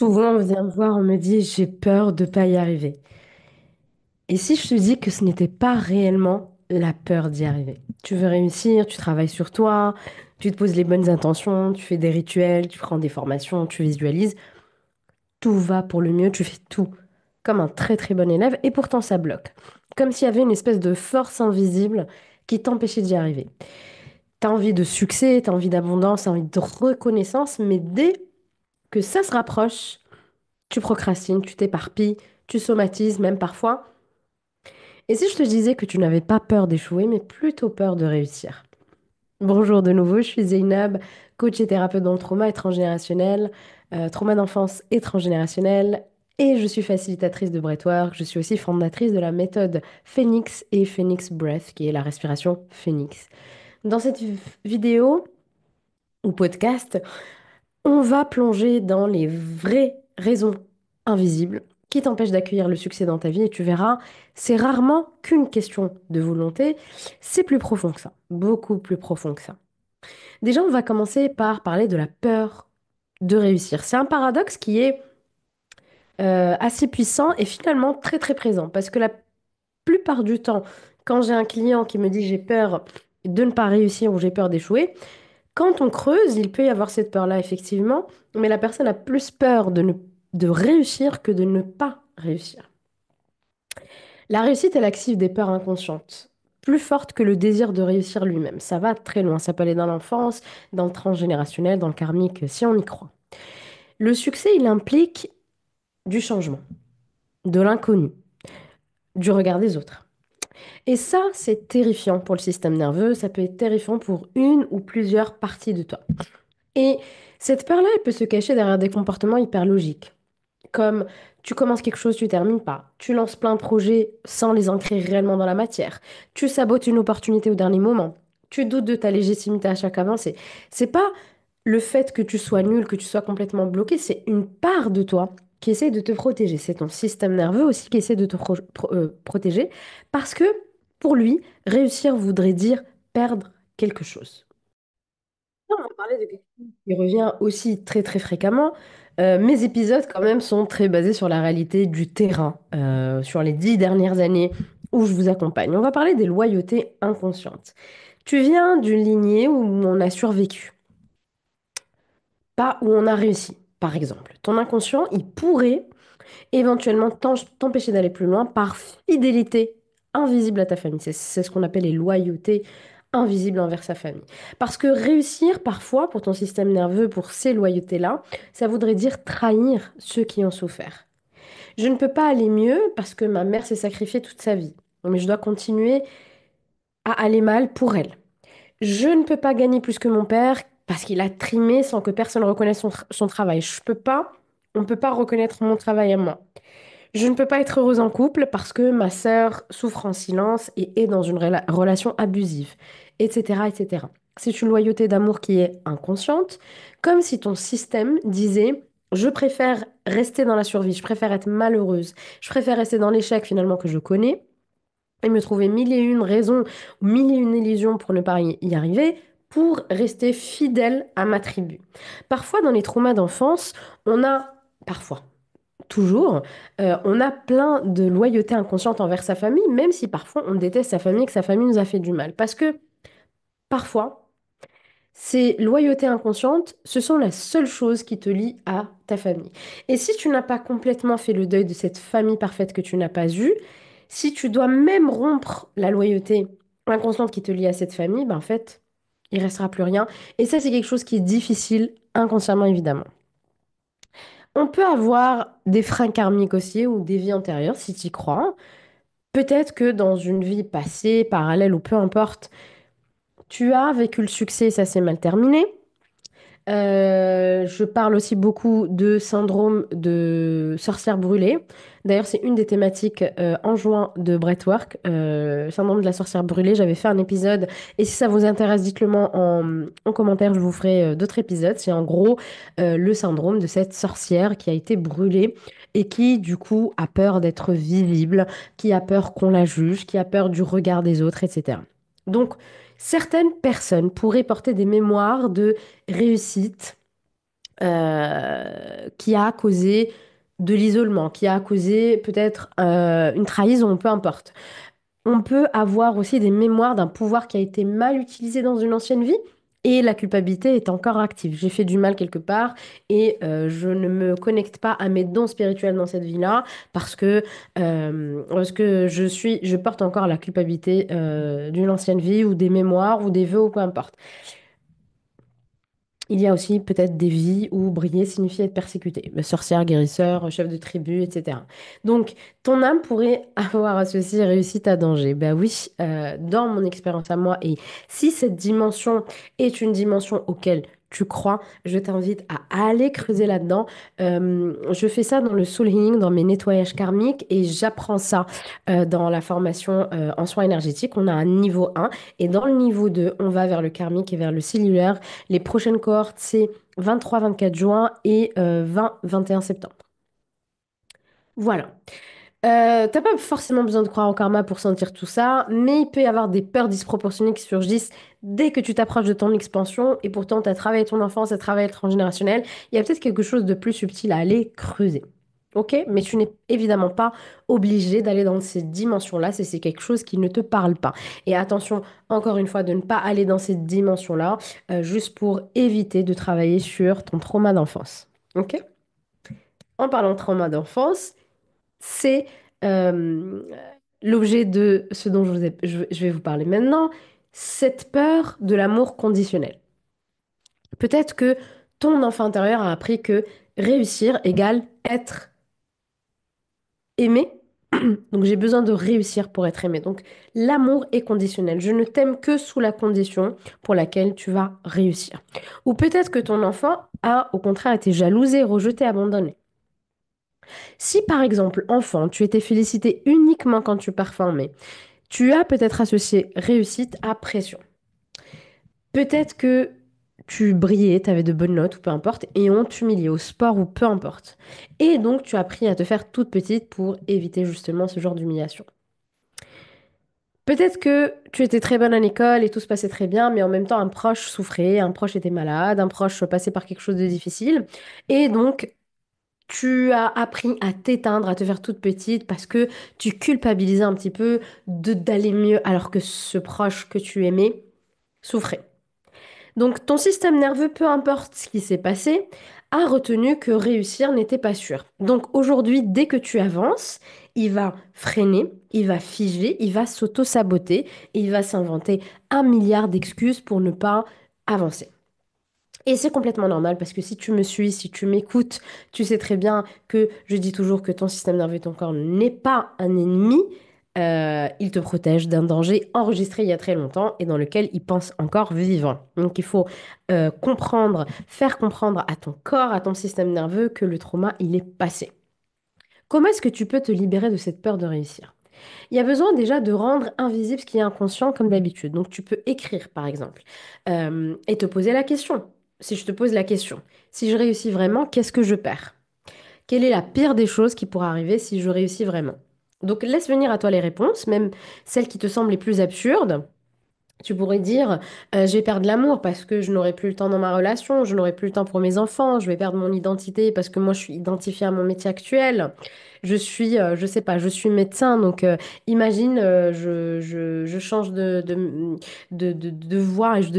Souvent, on vient me voir, on me dit, j'ai peur de pas y arriver. Et si je te dis que ce n'était pas réellement la peur d'y arriver? Tu veux réussir, tu travailles sur toi, tu te poses les bonnes intentions, tu fais des rituels, tu prends des formations, tu visualises, tout va pour le mieux, tu fais tout comme un très très bon élève et pourtant ça bloque. Comme s'il y avait une espèce de force invisible qui t'empêchait d'y arriver. T'as envie de succès, t'as envie d'abondance, t'as envie de reconnaissance, mais dès que ça se rapproche, tu procrastines, tu t'éparpilles, tu somatises même parfois. Et si je te disais que tu n'avais pas peur d'échouer, mais plutôt peur de réussir? Bonjour de nouveau, je suis Zeynab, coach et thérapeute dans le trauma et transgénérationnel, trauma d'enfance et transgénérationnel, et je suis facilitatrice de breathwork. Je suis aussi fondatrice de la méthode Phoenix et Phoenix Breath, qui est la respiration Phoenix. Dans cette vidéo ou podcast, on va plonger dans les vraies raisons invisibles qui t'empêchent d'accueillir le succès dans ta vie et tu verras, c'est rarement qu'une question de volonté, c'est plus profond que ça, beaucoup plus profond que ça. Déjà, on va commencer par parler de la peur de réussir. C'est un paradoxe qui est assez puissant et finalement très très présent parce que la plupart du temps, quand j'ai un client qui me dit j'ai peur de ne pas réussir ou j'ai peur d'échouer, quand on creuse, il peut y avoir cette peur-là, effectivement, mais la personne a plus peur de réussir que de ne pas réussir. La réussite est l'active des peurs inconscientes, plus forte que le désir de réussir lui-même. Ça va très loin, ça peut aller dans l'enfance, dans le transgénérationnel, dans le karmique, si on y croit. Le succès, il implique du changement, de l'inconnu, du regard des autres. Et ça, c'est terrifiant pour le système nerveux, ça peut être terrifiant pour une ou plusieurs parties de toi. Et cette peur-là, elle peut se cacher derrière des comportements hyper logiques, comme tu commences quelque chose, tu termines pas, tu lances plein de projets sans les ancrer réellement dans la matière, tu sabotes une opportunité au dernier moment, tu doutes de ta légitimité à chaque avancée. C'est pas le fait que tu sois nul, que tu sois complètement bloqué, c'est une part de toi qui essaie de te protéger. C'est ton système nerveux aussi qui essaie de te protéger parce que pour lui, réussir voudrait dire perdre quelque chose. On va parler de quelque chose qui revient aussi très très fréquemment. Mes épisodes quand même sont très basés sur la réalité du terrain, sur les 10 dernières années où je vous accompagne. On va parler des loyautés inconscientes. Tu viens d'une lignée où on a survécu, pas où on a réussi, par exemple. Ton inconscient, il pourrait éventuellement t'empêcher d'aller plus loin par fidélité invisible à ta famille. C'est ce qu'on appelle les loyautés invisibles envers sa famille. Parce que réussir parfois pour ton système nerveux, pour ces loyautés-là, ça voudrait dire trahir ceux qui ont souffert. Je ne peux pas aller mieux parce que ma mère s'est sacrifiée toute sa vie. Mais je dois continuer à aller mal pour elle. Je ne peux pas gagner plus que mon père parce qu'il a trimé sans que personne reconnaisse son travail. On ne peut pas reconnaître mon travail à moi. Je ne peux pas être heureuse en couple parce que ma sœur souffre en silence et est dans une relation abusive, etc., etc. C'est une loyauté d'amour qui est inconsciente, comme si ton système disait, je préfère rester dans la survie, je préfère être malheureuse, je préfère rester dans l'échec finalement que je connais et me trouver mille et une raisons, mille et une illusions pour ne pas y arriver, pour rester fidèle à ma tribu. Parfois, dans les traumas d'enfance, on a, parfois, toujours, on a plein de loyauté inconsciente envers sa famille, même si parfois on déteste sa famille, que sa famille nous a fait du mal. Parce que parfois, ces loyautés inconscientes, ce sont la seule chose qui te lie à ta famille. Et si tu n'as pas complètement fait le deuil de cette famille parfaite que tu n'as pas eue, si tu dois même rompre la loyauté inconsciente qui te lie à cette famille, ben en fait, il restera plus rien. Et ça, c'est quelque chose qui est difficile inconsciemment, évidemment. On peut avoir des freins karmiques aussi ou des vies antérieures, si tu y crois. Peut-être que dans une vie passée, parallèle ou peu importe, tu as vécu le succès, ça s'est mal terminé. Je parle aussi beaucoup de syndrome de sorcière brûlée. D'ailleurs, c'est une des thématiques en juin de Breathwork, syndrome de la sorcière brûlée. J'avais fait un épisode et si ça vous intéresse, dites-le moi en commentaire, je vous ferai d'autres épisodes. C'est en gros le syndrome de cette sorcière qui a été brûlée et qui, du coup, a peur d'être visible, qui a peur qu'on la juge, qui a peur du regard des autres, etc. Donc, certaines personnes pourraient porter des mémoires de réussite qui a causé de l'isolement, qui a causé peut-être une trahison, peu importe. On peut avoir aussi des mémoires d'un pouvoir qui a été mal utilisé dans une ancienne vie et la culpabilité est encore active. J'ai fait du mal quelque part et je ne me connecte pas à mes dons spirituels dans cette vie-là parce que je porte encore la culpabilité d'une ancienne vie ou des mémoires ou des vœux ou peu importe. Il y a aussi peut-être des vies où briller signifie être persécuté. Sorcière, guérisseur, chef de tribu, etc. Donc, ton âme pourrait avoir associé réussite à danger. Ben oui, dans mon expérience à moi, et si cette dimension est une dimension auquel tu crois, je t'invite à aller creuser là-dedans. Je fais ça dans le soul healing, dans mes nettoyages karmiques, et j'apprends ça dans la formation en soins énergétiques. On a un niveau 1, et dans le niveau 2, on va vers le karmique et vers le cellulaire. Les prochaines cohortes, c'est 23-24 juin et 20-21 septembre. Voilà. T'as pas forcément besoin de croire en karma pour sentir tout ça, mais il peut y avoir des peurs disproportionnées qui surgissent dès que tu t'approches de ton expansion et pourtant tu as travaillé ton enfance, tu as travaillé le transgénérationnel. Il y a peut-être quelque chose de plus subtil à aller creuser. Ok? Mais tu n'es évidemment pas obligé d'aller dans ces dimensions-là si c'est quelque chose qui ne te parle pas. Et attention, encore une fois, de ne pas aller dans ces dimensions-là juste pour éviter de travailler sur ton trauma d'enfance. Ok? En parlant de trauma d'enfance, c'est euh, l'objet de ce dont je vais vous parler maintenant, cette peur de l'amour conditionnel. Peut-être que ton enfant intérieur a appris que réussir égale être aimé. Donc j'ai besoin de réussir pour être aimé. Donc l'amour est conditionnel. Je ne t'aime que sous la condition pour laquelle tu vas réussir. Ou peut-être que ton enfant a au contraire été jalousé, rejeté, abandonné. Si par exemple, enfant, tu étais félicité uniquement quand tu performais, tu as peut-être associé réussite à pression. Peut-être que tu brillais, tu avais de bonnes notes ou peu importe, et on t'humiliait au sport ou peu importe. Et donc tu as appris à te faire toute petite pour éviter justement ce genre d'humiliation. Peut-être que tu étais très bonne à l'école et tout se passait très bien, mais en même temps un proche souffrait, un proche était malade, un proche passait par quelque chose de difficile. Et donc tu as appris à t'éteindre, à te faire toute petite parce que tu culpabilisais un petit peu de d'aller mieux alors que ce proche que tu aimais souffrait. Donc ton système nerveux, peu importe ce qui s'est passé, a retenu que réussir n'était pas sûr. Donc aujourd'hui, dès que tu avances, il va freiner, il va figer, il va s'auto-saboter et il va s'inventer un milliard d'excuses pour ne pas avancer. Et c'est complètement normal parce que si tu me suis, si tu m'écoutes, tu sais très bien que je dis toujours que ton système nerveux et ton corps n'est pas un ennemi. Il te protège d'un danger enregistré il y a très longtemps et dans lequel il pense encore vivant. Donc il faut comprendre, faire comprendre à ton corps, à ton système nerveux que le trauma, il est passé. Comment est-ce que tu peux te libérer de cette peur de réussir? Il y a besoin déjà de rendre invisible ce qui est inconscient comme d'habitude. Donc tu peux écrire par exemple et te poser la question. Si je te pose la question, si je réussis vraiment, qu'est-ce que je perds? Quelle est la pire des choses qui pourra arriver si je réussis vraiment? Donc laisse venir à toi les réponses, même celles qui te semblent les plus absurdes. Tu pourrais dire, je vais perdre l'amour parce que je n'aurai plus le temps dans ma relation, je n'aurai plus le temps pour mes enfants, je vais perdre mon identité parce que moi je suis identifiée à mon métier actuel. Je sais pas, je suis médecin, donc imagine, je change de voie et je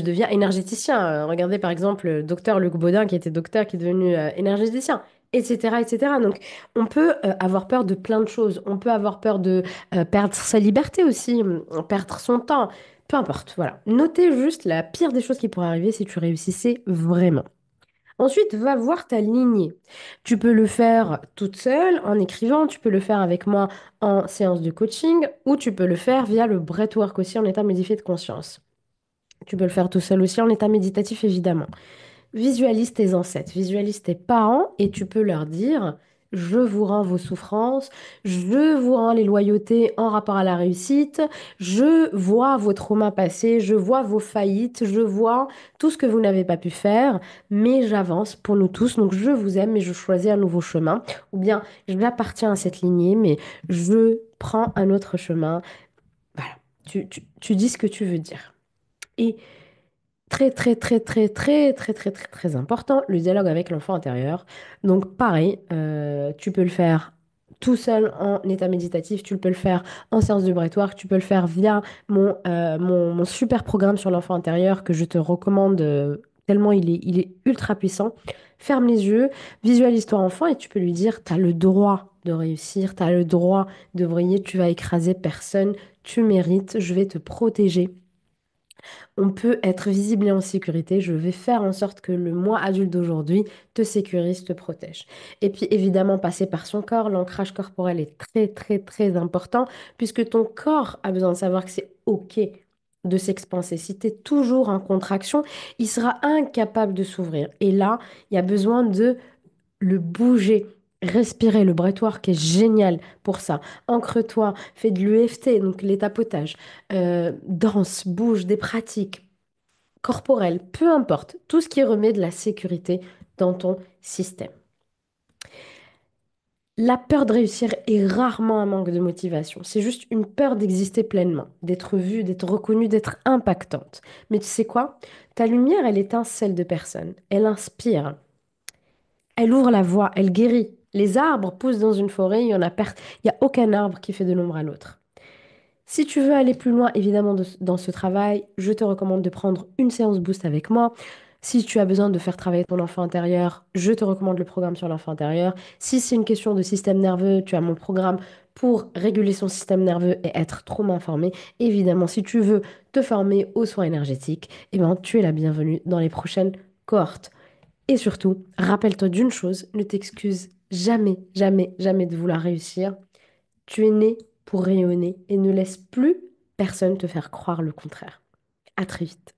deviens énergéticien. Regardez par exemple le docteur Luc Baudin qui était docteur qui est devenu énergéticien. Etc., etc. Donc, on peut avoir peur de plein de choses. On peut avoir peur de perdre sa liberté aussi, perdre son temps, peu importe, voilà. Notez juste la pire des choses qui pourraient arriver si tu réussissais vraiment. Ensuite, va voir ta lignée. Tu peux le faire toute seule en écrivant, tu peux le faire avec moi en séance de coaching ou tu peux le faire via le breathwork aussi en état modifié de conscience. Tu peux le faire tout seul aussi en état méditatif évidemment. Visualise tes ancêtres, visualise tes parents et tu peux leur dire, je vous rends vos souffrances, je vous rends les loyautés en rapport à la réussite, je vois vos traumas passés, je vois vos faillites, je vois tout ce que vous n'avez pas pu faire, mais j'avance pour nous tous, donc je vous aime et je choisis un nouveau chemin. Ou bien, j'appartiens à cette lignée, mais je prends un autre chemin. Voilà, tu dis ce que tu veux dire. Et Très, très, très, très, très, très, très, très, très important, le dialogue avec l'enfant intérieur. Donc, pareil, tu peux le faire tout seul en état méditatif, tu peux le faire en séance de breathwork, tu peux le faire via mon super programme sur l'enfant intérieur que je te recommande tellement il est ultra puissant. Ferme les yeux, visualise ton enfant et tu peux lui dire, tu as le droit de réussir, tu as le droit de briller, tu vas écraser personne, tu mérites, je vais te protéger. On peut être visible et en sécurité. Je vais faire en sorte que le moi adulte d'aujourd'hui te sécurise, te protège. Et puis évidemment, passer par son corps, l'ancrage corporel est très très très important puisque ton corps a besoin de savoir que c'est OK de s'expanser. Si tu es toujours en contraction, il sera incapable de s'ouvrir. Et là, il y a besoin de le bouger. Respirer, le breathwork est génial pour ça. Ancre-toi, fais de l'EFT, donc les tapotages, danse, bouge, des pratiques corporelle, peu importe, tout ce qui remet de la sécurité dans ton système. La peur de réussir est rarement un manque de motivation. C'est juste une peur d'exister pleinement, d'être vue, d'être reconnue, d'être impactante. Mais tu sais quoi? Ta lumière, elle étincelle de personnes. Elle inspire. Elle ouvre la voie. Elle guérit. Les arbres poussent dans une forêt. Il y a aucun arbre qui fait de l'ombre à l'autre. Si tu veux aller plus loin, évidemment, dans ce travail, je te recommande de prendre une séance boost avec moi. Si tu as besoin de faire travailler ton enfant intérieur, je te recommande le programme sur l'enfant intérieur. Si c'est une question de système nerveux, tu as mon programme pour réguler son système nerveux et être trauma informé. Évidemment, si tu veux te former aux soins énergétiques, eh ben, tu es la bienvenue dans les prochaines cohortes. Et surtout, rappelle-toi d'une chose, ne t'excuse jamais, jamais, jamais de vouloir réussir. Tu es né pour rayonner et ne laisse plus personne te faire croire le contraire. À très vite.